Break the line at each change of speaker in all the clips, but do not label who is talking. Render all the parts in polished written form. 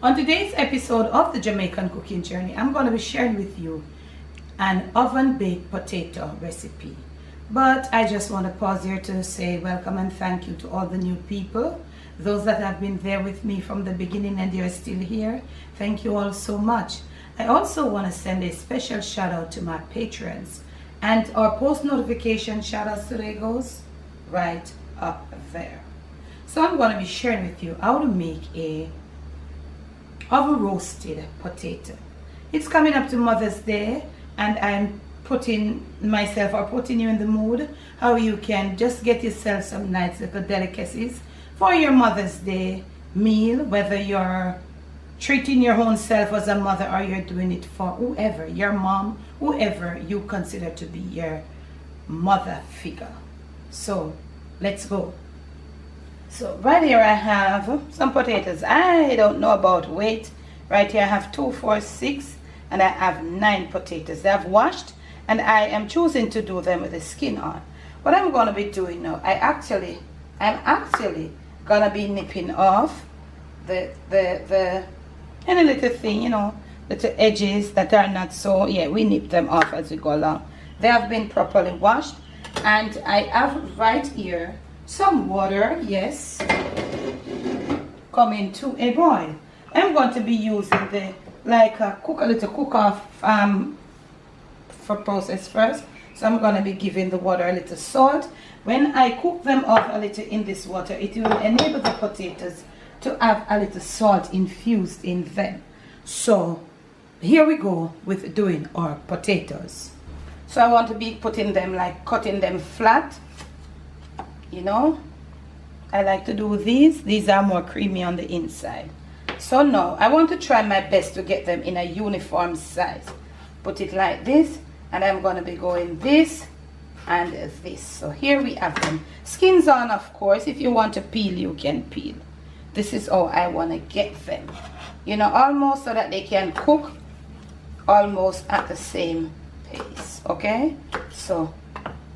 On today's episode of the Jamaican Cooking Journey, I'm going to be sharing with you an oven-baked potato recipe. But I just want to pause here to say welcome and thank you to all the new people. Those that have been there with me from the beginning and you're still here, thank you all so much. I also want to send a special shout out to my patrons. And our post notification shout outs today goes right up there. So I'm going to be sharing with you how to make a oven roasted potato. It's coming up to Mother's Day and I'm putting you in the mood how you can just get yourself some nice little delicacies for your Mother's Day meal, whether you're treating your own self as a mother or you're doing it for whoever, your mom, whoever you consider to be your mother figure. So let's go. So right here I have some potatoes. I don't know about weight. Right here I have 2, 4, 6 and I have 9 potatoes. They have washed and I am choosing to do them with the skin on. What I'm going to be doing now, I'm actually going to be nipping off the any little thing, little edges that are not so, we nip them off as we go along. They have been properly washed and I have right here some water, yes, coming to a boil. I'm going to be using the cook off for process first. So I'm going to be giving the water a little salt. When I cook them off a little in this water, it will enable the potatoes to have a little salt infused in them. So here we go with doing our potatoes. So I want to be putting them cutting them flat. I like to do these are more creamy on the inside. So now I want to try my best to get them in a uniform size. Put it like this and I'm going to be going this and this. So here we have them. Skins on, of course. If you want to peel, you can peel. This is how I want to get them. Almost so that they can cook almost at the same pace. Okay? So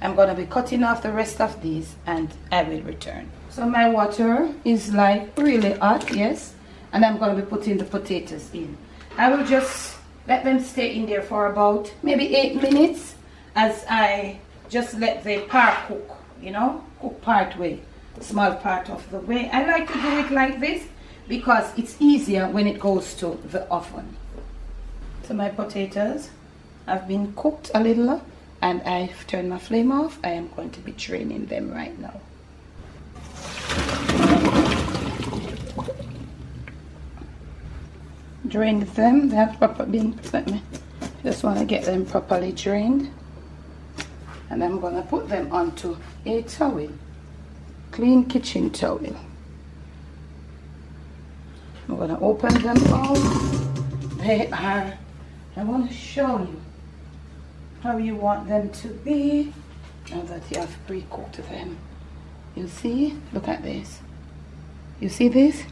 I'm going to be cutting off the rest of these and I will return. So my water is really hot, yes. And I'm going to be putting the potatoes in. I will just let them stay in there for about maybe 8 minutes as I just let the part cook, cook part way, small part of the way. I like to do it like this because it's easier when it goes to the oven. So my potatoes have been cooked a little and I've turned my flame off. I am going to be draining them right now. Drained them. They have been. Just want to get them properly drained, and I'm gonna put them onto a towel, clean kitchen towel. I'm gonna open them out. They are. I want to show you how you want them to be now that you have pre-cooked them. You see? Look at this. You see this?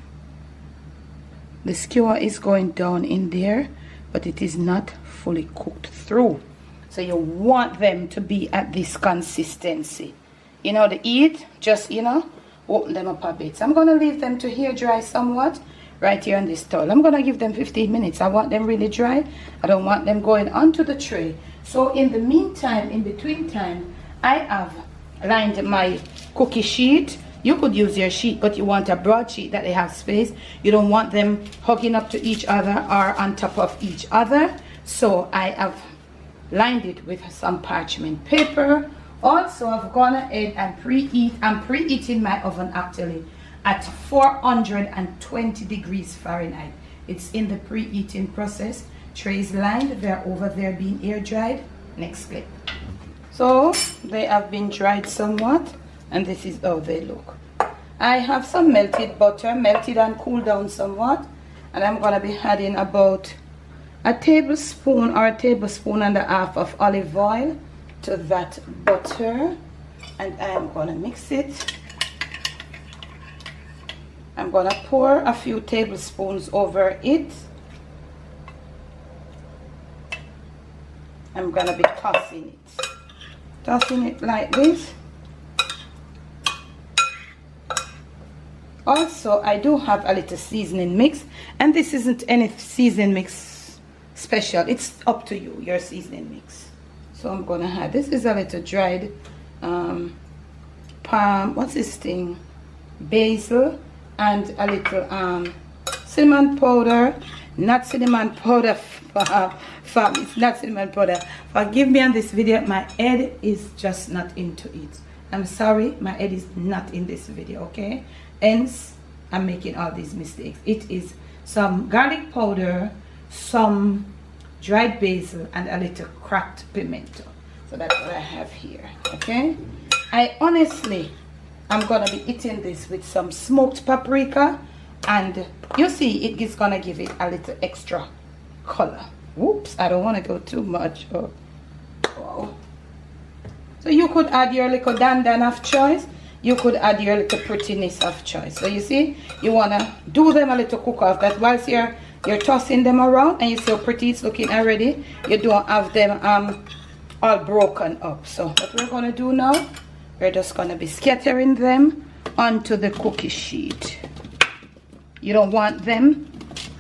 The skewer is going down in there, but it is not fully cooked through. So you want them to be at this consistency. The eat, just, open them up a bit. So I'm going to leave them to air dry somewhat right here on this towel. I'm going to give them 15 minutes. I want them really dry. I don't want them going onto the tray. So in the meantime, in between time, I have lined my cookie sheet. You could use your sheet, but you want a broad sheet that they have space. You don't want them hugging up to each other or on top of each other. So I have lined it with some parchment paper. Also, I've gone ahead and preheat. I'm preheating my oven actually at 420 degrees Fahrenheit. It's in the preheating process. Trays lined. They're over there being air dried. Next clip. So they have been dried somewhat. And this is how they look. I have some melted butter, melted and cooled down somewhat. And I'm going to be adding about a tablespoon or a tablespoon and a half of olive oil to that butter. And I'm going to mix it. I'm going to pour a few tablespoons over it. I'm going to be tossing it. Tossing it like this. Also, I do have a little seasoning mix, and this isn't any seasoning mix special. It's up to you, your seasoning mix. So I'm gonna add, this is a little dried palm, what's this thing, basil, and a little cinnamon powder. Not cinnamon powder, fam, it's not cinnamon powder. Forgive me on this video, my head is just not into it. I'm sorry, my head is not in this video, okay? Hence, I'm making all these mistakes. It is some garlic powder, some dried basil, and a little cracked pimento. So that's what I have here, okay? I honestly, I'm gonna be eating this with some smoked paprika, and you see it is gonna give it a little extra color. Whoops, I don't want to go too much. Oh, wow. So you could add your little dandan of choice. You could add your little prettiness of choice. So you see, you wanna do them a little cook off. That whilst you're tossing them around and you see how pretty it's looking already, you don't have them all broken up. So what we're gonna do now, we're just gonna be scattering them onto the cookie sheet. You don't want them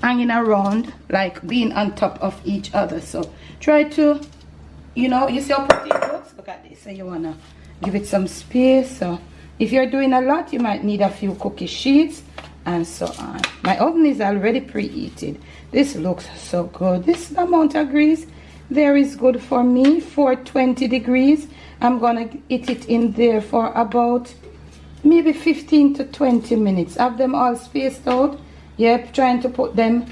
hanging around, like being on top of each other. So try to, you know, you see how pretty it looks? Look at this. So you wanna give it some space. So if you're doing a lot, you might need a few cookie sheets and so on. My oven is already preheated. This looks so good. This amount of grease there is good for me, 420 degrees. I'm gonna eat it in there for about maybe 15 to 20 minutes. Have them all spaced out. Yep, trying to put them,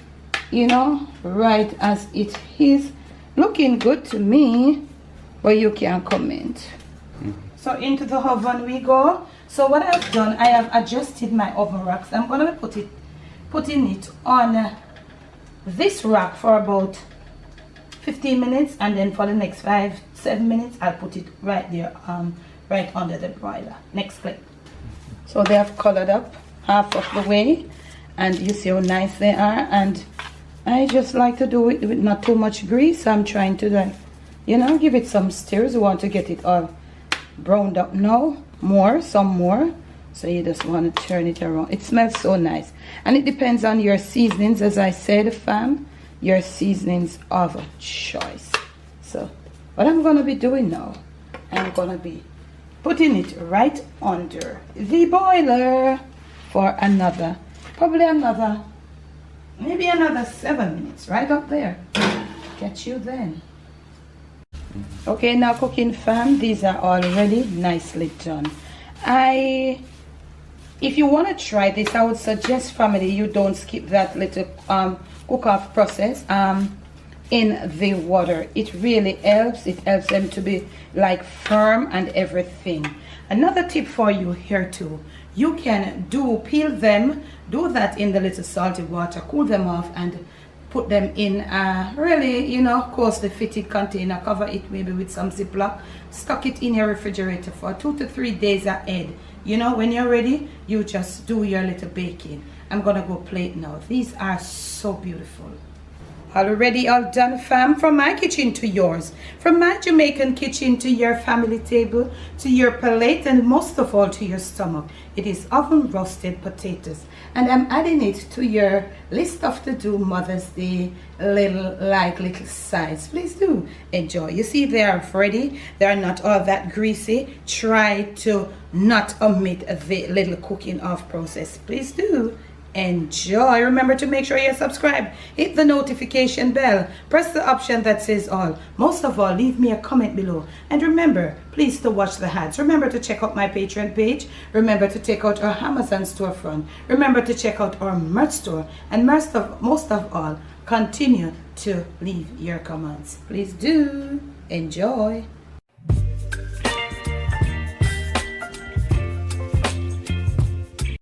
you know, right as it is. Looking good to me, but you can comment. So into the oven we go. So what I've done, I have adjusted my oven racks. I'm gonna be putting it on this rack for about 15 minutes, and then for the next 5-7 minutes I'll put it right there, right under the broiler. Next clip. So they have colored up half of the way, and you see how nice they are. And I just like to do it with not too much grease. I'm trying to, like, you know, give it some stirs. You want to get it all browned up now, some more. So you just want to turn it around. It smells so nice, and it depends on your seasonings, as I said, fam. Your seasonings of choice. So what I'm gonna be doing now, I'm gonna be putting it right under the boiler for another, maybe another 7 minutes, right up there. Catch you then. Okay, now cooking fam, these are already nicely done. If you want to try this, I would suggest, family, you don't skip that little cook off process in the water. It really helps. It helps them to be like firm and everything. Another tip for you here too, you can peel them, do that in the little salty water, cool them off, and put them in a really, you know, closely fitted container. Cover it maybe with some Ziploc, stock it in your refrigerator for 2 to 3 days ahead. You know, when you're ready, you just do your little baking. I'm gonna go plate now. These are so beautiful. Already all done, fam. From my kitchen to yours, from my Jamaican kitchen to your family table, to your plate, and most of all to your stomach. It is oven roasted potatoes, and I'm adding it to your list of to do Mother's Day little sides. Please do enjoy. You see, they are ready. They are not all that greasy. Try to not omit the little cooking off process. Please do enjoy. Remember to make sure you're subscribed. Hit the notification bell. Press the option that says all. Most of all, leave me a comment below. And remember, please, to watch the ads. Remember to check out my Patreon page. Remember to check out our Amazon storefront. Remember to check out our merch store. And most of all, continue to leave your comments. Please do enjoy.